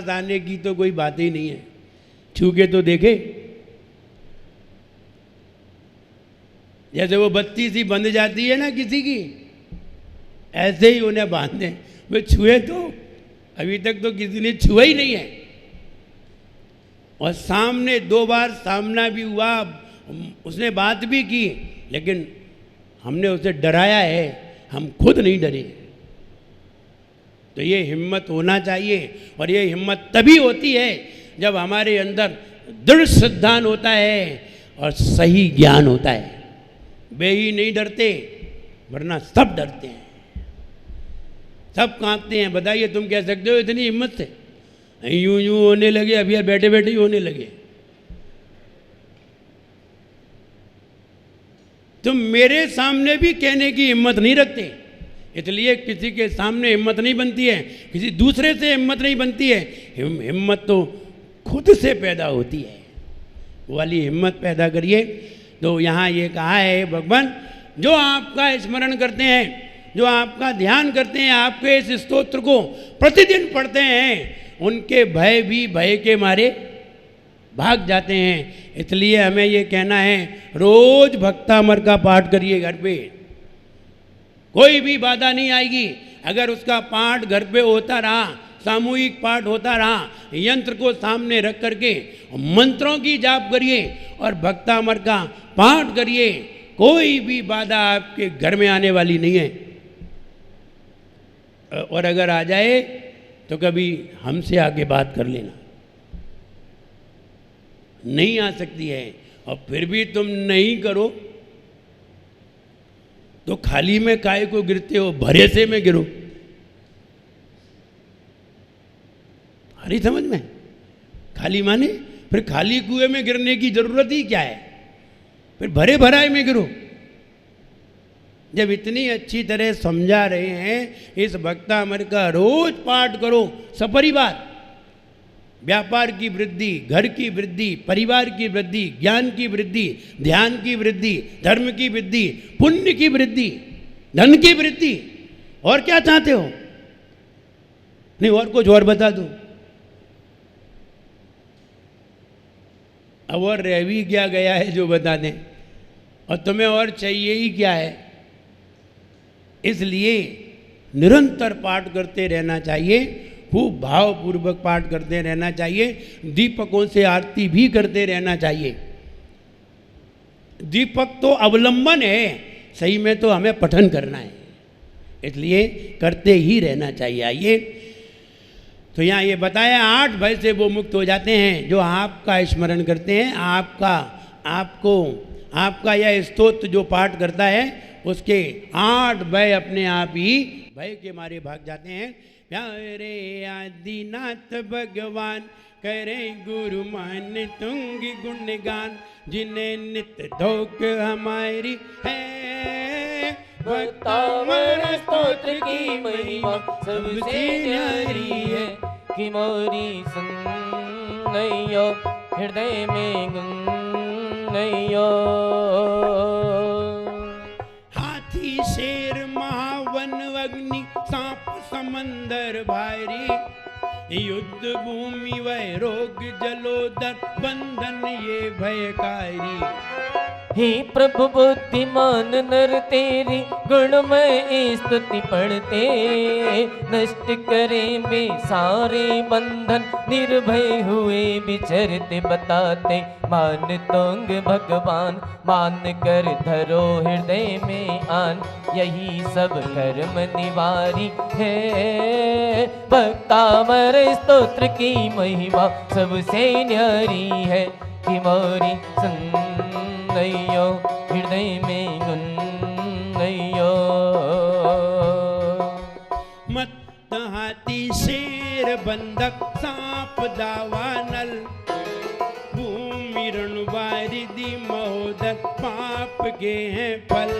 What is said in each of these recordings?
आने की तो कोई बात ही नहीं है। छू के तो देखे, जैसे वो बत्ती सी बंद जाती है ना किसी की, ऐसे ही उन्हें बांधे। वे छुए तो अभी तक तो किसी ने छुआ ही नहीं है। और सामने 2 बार सामना भी हुआ, उसने बात भी की, लेकिन हमने उसे डराया है, हम खुद नहीं डरे। तो ये हिम्मत होना चाहिए। और ये हिम्मत तभी होती है जब हमारे अंदर दृढ़ श्रद्धान होता है और सही ज्ञान होता है। वे ही नहीं डरते, वरना सब डरते हैं, सब कांपते हैं। बताइए तुम कह सकते हो इतनी हिम्मत से? यूं यूं होने लगे, अभी बैठे बैठे ही होने लगे। तुम मेरे सामने भी कहने की हिम्मत नहीं रखते, इसलिए किसी के सामने हिम्मत नहीं बनती है, किसी दूसरे से हिम्मत नहीं बनती है। हिम्मत तो खुद से पैदा होती है, वो वाली हिम्मत पैदा करिए। तो यहाँ ये कहा है भगवान, जो आपका स्मरण करते हैं, जो आपका ध्यान करते हैं, आपके इस स्तोत्र को प्रतिदिन पढ़ते हैं, उनके भय भी भय के मारे भाग जाते हैं। इसलिए हमें ये कहना है, रोज भक्तामर का पाठ करिए घर पे, कोई भी बाधा नहीं आएगी। अगर उसका पाठ घर पे होता रहा, सामूहिक पाठ होता रहा, यंत्र को सामने रख करके मंत्रों की जाप करिए और भक्तामर का पाठ करिए, कोई भी बाधा आपके घर में आने वाली नहीं है। और अगर आ जाए तो कभी हमसे आगे बात कर लेना, नहीं आ सकती है। और फिर भी तुम नहीं करो तो खाली में काय को गिरते हो, भरे से में गिरो। हरी समझ में? खाली माने फिर खाली कुएं में गिरने की जरूरत ही क्या है, फिर भरे भराए में गिरो। जब इतनी अच्छी तरह समझा रहे हैं, इस भक्तामर का रोज पाठ करो, सपरिवार। व्यापार की वृद्धि, घर की वृद्धि, परिवार की वृद्धि, ज्ञान की वृद्धि, ध्यान की वृद्धि, धर्म की वृद्धि, पुण्य की वृद्धि, धन की वृद्धि। और क्या चाहते हो? नहीं और कुछ और बता दो। अब और रह भी क्या गया है जो बता दें? और तुम्हें और चाहिए ही क्या है? इसलिए निरंतर पाठ करते रहना चाहिए, खूब भावपूर्वक पाठ करते रहना चाहिए, दीपकों से आरती भी करते रहना चाहिए। दीपक तो अवलंबन है, सही में तो हमें पठन करना है, इसलिए करते ही रहना चाहिए। आइए, तो यहाँ ये बताया 8 भय से वो मुक्त हो जाते हैं जो आपका स्मरण करते हैं। आपका यह स्तोत्र जो पाठ करता है, उसके 8 भय अपने आप ही भय के मारे भाग जाते हैं। प्यारे आदिनाथ भगवान करें गुरु मान तुंग गुणगान, जिन्हें नित धोख हमारी है। भक्तामर स्तोत्र की महिमा सबसे न्यारी है, कि मोरी सुनैयो हृदय में गुनैयो। हाथी शेर महावन अग्नि सांप समंदर भारी, युद्ध भूमि वह रोग जलोदर बंधन ये भयकारी। हे प्रभु बुद्धिमान नर तेरी गुणमय स्तुति पढ़ते, नष्ट करें बे सारे बंधन, निर्भय हुए विचरते बताते। मान तोंग भगवान मान कर धरो हृदय में आन, यही सब कर्म निवारी है। भक्तामर स्तोत्र की महिमा सबसे न्यारी है, कि मोरी सुनैयो हृदय में गुनैयो। मत हाथी शेर बंधक सांप दावानल, भूमि रणवारिधि महोदर पाप के हैं फल।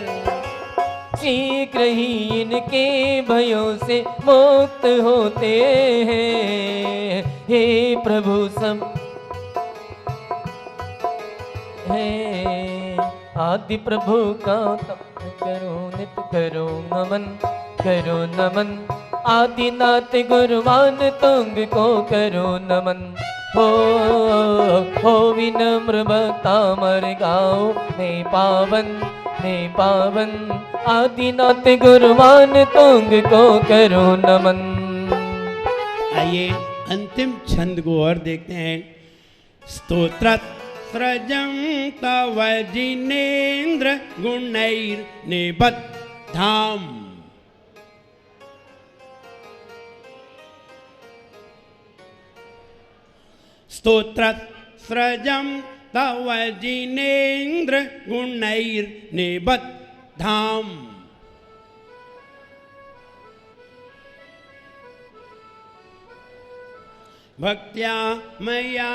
शीघ्र ही इनके भयों से मुक्त होते हैं। हे प्रभु सब है आदि प्रभु का करो नित करो नमन, करो नमन आदिनाथ गुरुवान तुंग को करो नमन। हो विनम्र भक्ता मर गाओ मैं पावन आदिनाथ गुरुवान तुंग को करो नमन। आइए अंतिम छंद को और देखते हैं। स्तोत्र सृजं तव जिनेन्द्र गुणैर्निबद्धाम्। स्तोत्र सृजं तव जिनेन्द्र गुणैर्निबद्धाम्। भक्त्या मया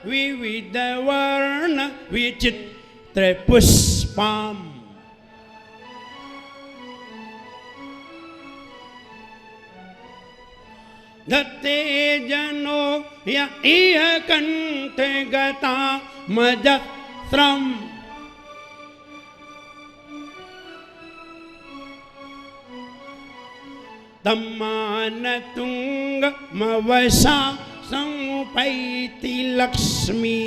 विविधवर्ण विचित्र पुष्पाम्। दत्ते जनो या इह कंठ गता मजस्रम्। तम्मान तुंग मवसा समुपैति लक्ष्मी।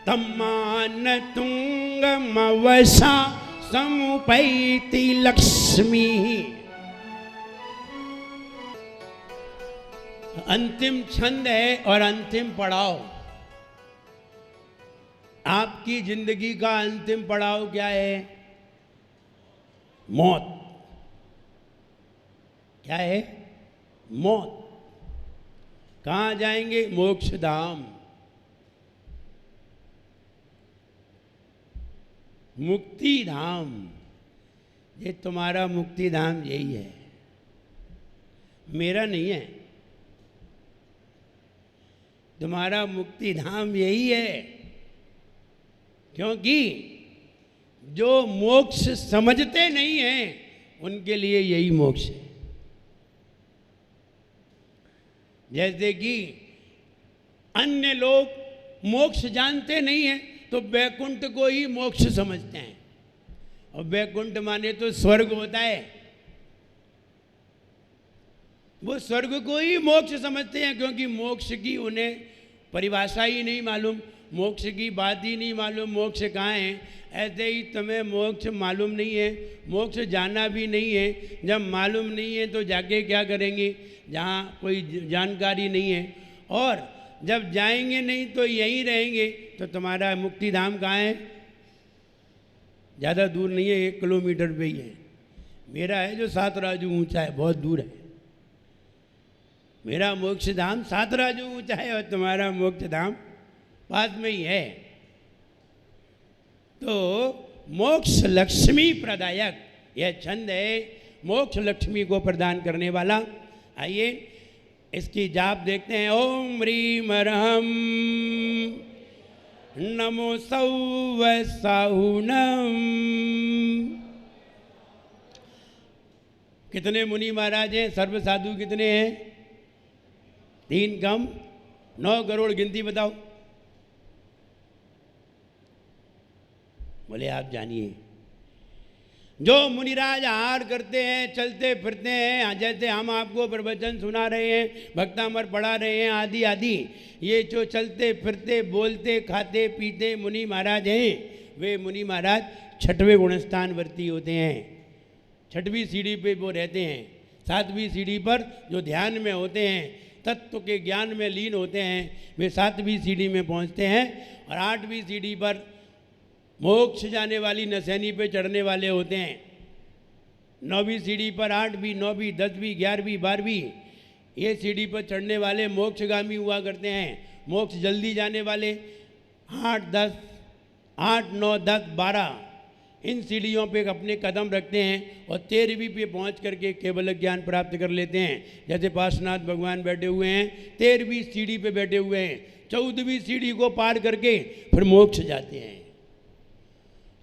तम्मान तुंग मवसा समुपैति लक्ष्मी। अंतिम छंद है और अंतिम पड़ाव। आपकी जिंदगी का अंतिम पड़ाव क्या है? मौत। क्या है? मौत। कहाँ जाएंगे? मोक्ष धाम, मुक्ति धाम। ये तुम्हारा मुक्ति धाम यही है, मेरा नहीं है। तुम्हारा मुक्ति धाम यही है, क्योंकि जो मोक्ष समझते नहीं हैं उनके लिए यही मोक्ष है। जैसे कि अन्य लोग मोक्ष जानते नहीं हैं तो वैकुंठ को ही मोक्ष समझते हैं, और वैकुंठ माने तो स्वर्ग होता है। वो स्वर्ग को ही मोक्ष समझते हैं, क्योंकि मोक्ष की उन्हें परिभाषा ही नहीं मालूम, मोक्ष की बात ही नहीं मालूम, मोक्ष कहाँ है। ऐसे ही तुम्हें मोक्ष मालूम नहीं है, मोक्ष जाना भी नहीं है। जब मालूम नहीं है तो जाके क्या करेंगे जहाँ कोई जानकारी नहीं है, और जब जाएंगे नहीं तो यहीं रहेंगे। तो तुम्हारा मुक्ति धाम कहाँ है? ज़्यादा दूर नहीं है, 1 किलोमीटर पे ही है। मेरा है जो 7 राजू ऊंचा है, बहुत दूर है। मेरा मोक्ष धाम 7 राजू ऊंचा है और तुम्हारा मोक्ष धाम पास में ही है। तो मोक्ष लक्ष्मी प्रदायक यह छंद है, मोक्ष लक्ष्मी को प्रदान करने वाला। आइए इसकी जाप देखते हैं। ओम ह्रीम रहम नमो सौव साहुनम। कितने मुनि महाराज हैं? सर्व साधु कितने हैं? 3 कम 9 करोड़ गिनती बताओ। बोले आप जानिए। जो मुनिराज आहार करते हैं, चलते फिरते हैं, जैसे हम आपको प्रवचन सुना रहे हैं, भक्तामर पढ़ा रहे हैं, आदि आदि, ये जो चलते फिरते बोलते खाते पीते मुनि महाराज हैं, वे मुनि महाराज 6वें गुणस्थान वर्ती होते हैं। 6वीं सीढ़ी पे वो रहते हैं। 7वीं सीढ़ी पर जो ध्यान में होते हैं, तत्व के ज्ञान में लीन होते हैं, वे 7वीं सीढ़ी में पहुंचते हैं। और 8वीं सीढ़ी पर मोक्ष जाने वाली नसैनी पे चढ़ने वाले होते हैं। 9वीं सीढ़ी पर 8वीं 9वीं 10वीं 11वीं 12वीं ये सीढ़ी पर चढ़ने वाले मोक्षगामी हुआ करते हैं। मोक्ष जल्दी जाने वाले 8 9 10 12 इन सीढ़ियों पे अपने कदम रखते हैं और 13वीं पे पहुंच करके केवल ज्ञान प्राप्त कर लेते हैं। जैसे पार्श्वनाथ भगवान बैठे हुए हैं, 13वीं सीढ़ी पे बैठे हुए हैं, 14वीं सीढ़ी को पार करके फिर मोक्ष जाते हैं।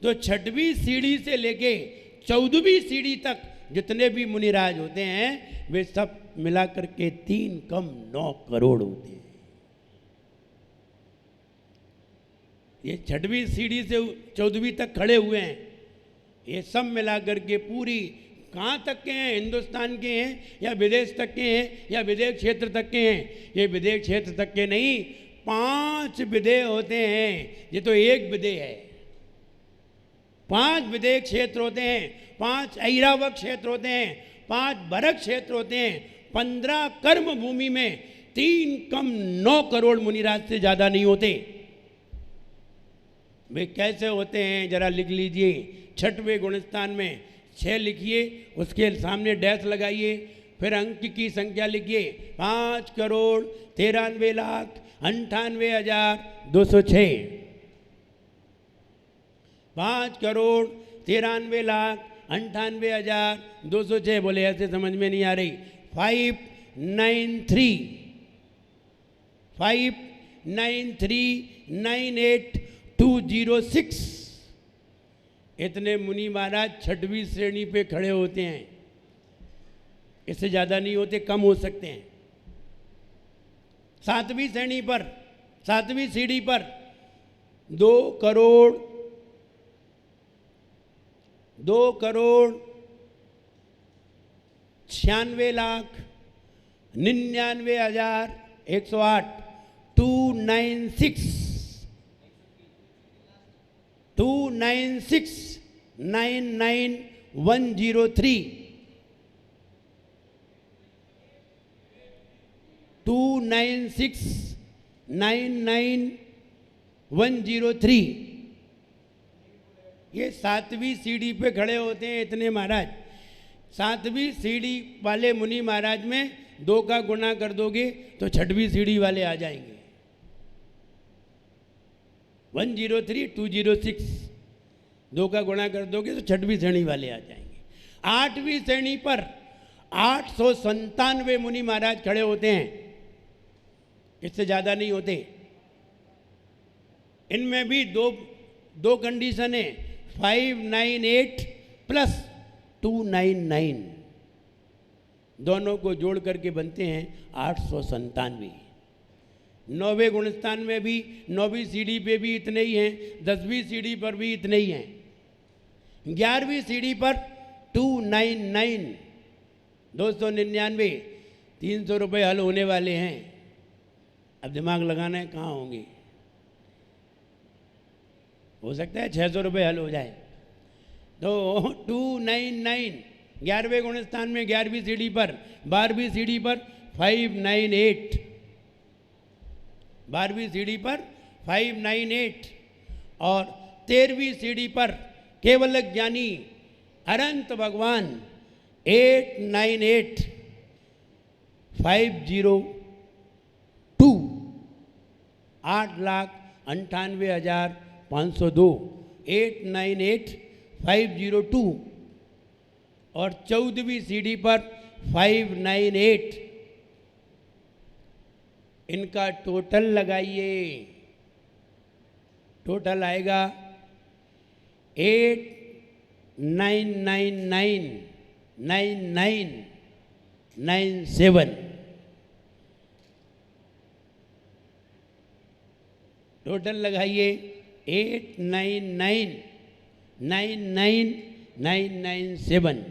तो 6वीं सीढ़ी से लेके 14वीं सीढ़ी तक जितने भी मुनिराज होते हैं, वे सब मिलाकर के 3 कम 9 करोड़ होते हैं। ये 6वीं सीढ़ी से 14वीं तक खड़े हुए हैं, ये सब मिला करके पूरी कहाँ तक के हैं, हिंदुस्तान के हैं या विदेश तक के हैं या विदेश क्षेत्र तक के हैं? ये विदेश क्षेत्र तक के नहीं, 5 विदेय होते हैं, ये तो एक विदेय है। 5 विदेय क्षेत्र होते हैं, 5 ऐरावत क्षेत्र होते हैं, 5 भरत क्षेत्र होते हैं, 15 कर्म भूमि में 3 कम 9 करोड़ मुनिराज से ज़्यादा नहीं होते। वे कैसे होते हैं जरा लिख लीजिए। 6वें गुणस्थान में 6 लिखिए, उसके सामने डैश लगाइए, फिर अंक की संख्या लिखिए 5,93,98,206। 5,93,98,206 बोले ऐसे समझ में नहीं आ रही। 593,98,206 इतने मुनि महाराज 6वीं श्रेणी पे खड़े होते हैं। इससे ज़्यादा नहीं होते, कम हो सकते हैं। 7वीं श्रेणी पर, 7वीं सीढ़ी पर 2,96,99,108 296,99,103 296,99,103 ये 7वीं सीढ़ी पे खड़े होते हैं इतने महाराज। 7वीं सीढ़ी वाले मुनि महाराज में 2 का गुणा कर दोगे तो 6वीं सीढ़ी वाले आ जाएंगे। 103, 206 2 का गुणा कर दोगे तो 6वीं श्रेणी वाले आ जाएंगे। 8वीं श्रेणी पर 897 मुनि महाराज खड़े होते हैं, इससे ज़्यादा नहीं होते। इनमें भी दो कंडीशन है, 598 प्लस 299 दोनों को जोड़ करके बनते हैं 897। 9वें गुणस्थान में भी 9वीं सीढ़ी पे भी इतने ही हैं, 10वीं सीढ़ी पर भी इतने ही हैं। 11वीं सीढ़ी पर 299 299 300 रुपये हल होने वाले हैं। अब दिमाग लगाना है कहाँ होंगे। हो सकता है 600 रुपये हल हो जाए। तो 299 11वें गुणस्थान में 11वीं सीढ़ी पर, 12वीं सीढ़ी पर 598, 12वीं सीढ़ी पर 598 और 13वीं सीढ़ी पर केवल ज्ञानी अनंत भगवान 898 502 8,98,502 898 502 और 14वीं सीढ़ी पर 598। इनका टोटल लगाइए, टोटल आएगा 8,999,9997। टोटल लगाइए 8,999,997।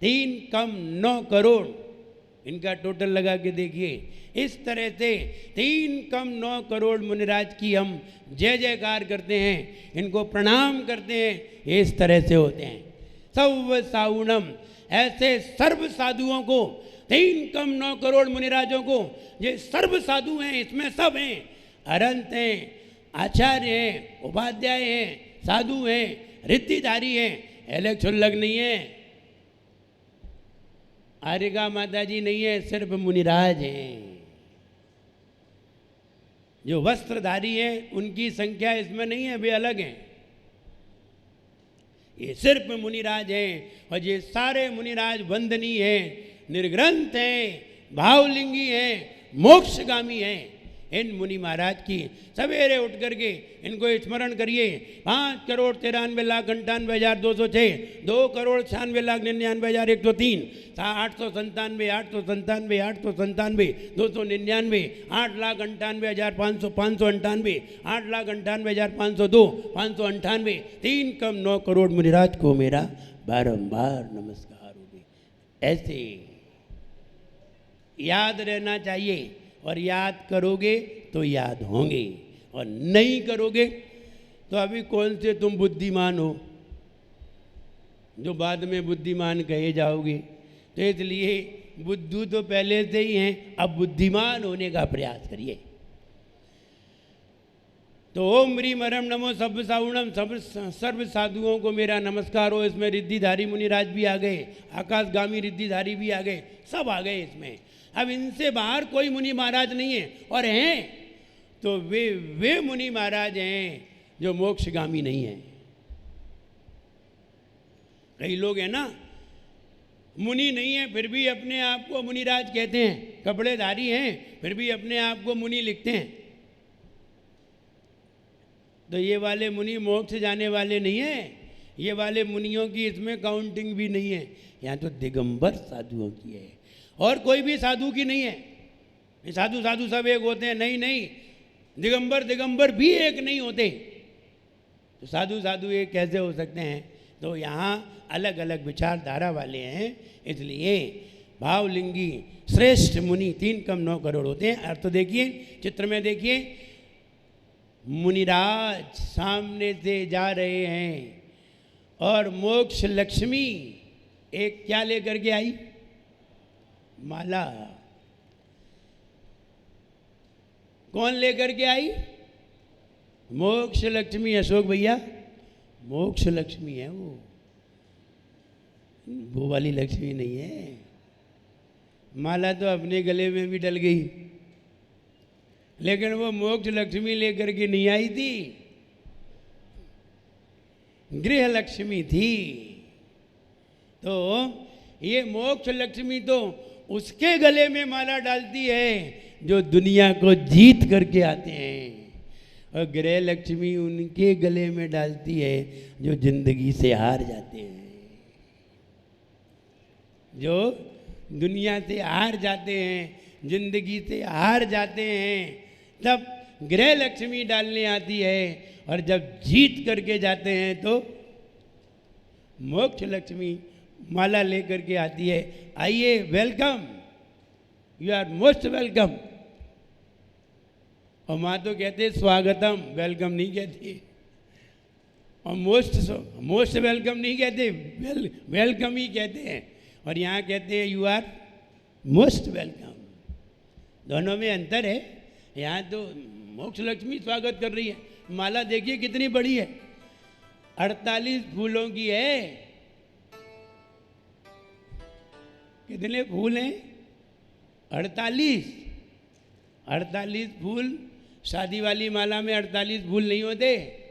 3 कम 9 करोड़ इनका टोटल लगा के देखिए। इस तरह से 3 कम 9 करोड़ मुनिराज की हम जय जयकार करते हैं, इनको प्रणाम करते हैं। ये इस तरह से होते हैं। सर्व साउणम, ऐसे सर्व साधुओं को, 3 कम 9 करोड़ मुनिराजों को, ये सर्व साधु हैं, इसमें सब हैं, अरंत हैं, आचार्य हैं, उपाध्याय हैं, साधु हैं, रिद्धिधारी हैं, अलग छुल्लक नहीं है, आर्यगा माता जी नहीं है, सिर्फ मुनिराज हैं। जो वस्त्रधारी हैं उनकी संख्या इसमें नहीं है, वे अलग हैं। ये सिर्फ मुनिराज हैं और ये सारे मुनिराज वंदनीय हैं, निर्ग्रंथ हैं, भावलिंगी हैं, मोक्षगामी हैं। इन मुनि महाराज की सवेरे उठ करके इनको स्मरण करिए। 5,93,98,206, 2,96,99,103, 897, 897, 897, 299, 8,98,500, 598, 8,98,502, 598, 3 कम 9 करोड़ मुनिराज को मेरा बारंबार नमस्कार होगी। ऐसे याद रहना चाहिए, और याद करोगे तो याद होंगे, और नहीं करोगे तो अभी कौन से तुम बुद्धिमान हो जो बाद में बुद्धिमान कहे जाओगे। तो इसलिए बुद्धू तो पहले से ही हैं, अब बुद्धिमान होने का प्रयास करिए। तो ओम ह्रीम हरम नमो सब साउणम, सब सर्व साधुओं को मेरा नमस्कार हो। इसमें रिद्धिधारी मुनिराज भी आ गए, आकाशगामी रिद्धिधारी भी आ गए, सब आ गए इसमें। अब इनसे बाहर कोई मुनि महाराज नहीं है, और हैं तो वे मुनि महाराज हैं जो मोक्षगामी नहीं हैं। कई लोग हैं ना, मुनि नहीं है फिर भी अपने आप को मुनिराज कहते हैं, कपड़ेधारी हैं फिर भी अपने आप को मुनि लिखते हैं। तो ये वाले मुनि मोक्ष जाने वाले नहीं हैं, ये वाले मुनियों की इसमें काउंटिंग भी नहीं है। यहाँ तो दिगंबर साधुओं की है, और कोई भी साधु की नहीं है। साधु साधु सब एक होते हैं, नहीं नहीं, दिगंबर भी एक नहीं होते। तो साधु साधु एक कैसे हो सकते हैं। तो यहाँ अलग अलग विचारधारा वाले हैं, इसलिए भावलिंगी श्रेष्ठ मुनि 3 कम 9 करोड़ होते हैं। अर्थ देखिए, चित्र में देखिए, मुनिराज सामने से जा रहे हैं, और मोक्ष लक्ष्मी एक क्या लेकर के आई, माला। कौन लेकर के आई, मोक्ष लक्ष्मी। अशोक भैया, मोक्ष लक्ष्मी है वो वाली लक्ष्मी नहीं है। माला तो अपने गले में भी डल गई, लेकिन वो मोक्ष लक्ष्मी लेकर के नहीं आई थी, गृह लक्ष्मी थी। तो ये मोक्ष लक्ष्मी तो उसके गले में माला डालती है जो दुनिया को जीत करके आते हैं, और गृह लक्ष्मी उनके गले में डालती है जो जिंदगी से हार जाते हैं, जो दुनिया से हार जाते हैं, जिंदगी से हार जाते हैं। तब गृह लक्ष्मी डालने आती है, और जब जीत करके जाते हैं तो मोक्ष लक्ष्मी माला लेकर के आती है। आइए, welcome, you are most welcome. और माँ तो कहते स्वागतम, वेलकम नहीं कहती, और मोस्ट वेलकम नहीं कहते, वेलकम ही कहते हैं। और यहाँ कहते हैं यू आर मोस्ट वेलकम। दोनों में अंतर है। यहाँ तो मोक्ष लक्ष्मी स्वागत कर रही है, माला देखिए कितनी बड़ी है, 48 फूलों की है। कितने फूल हैं, 48 फूल। शादी वाली माला में 48 फूल नहीं होते।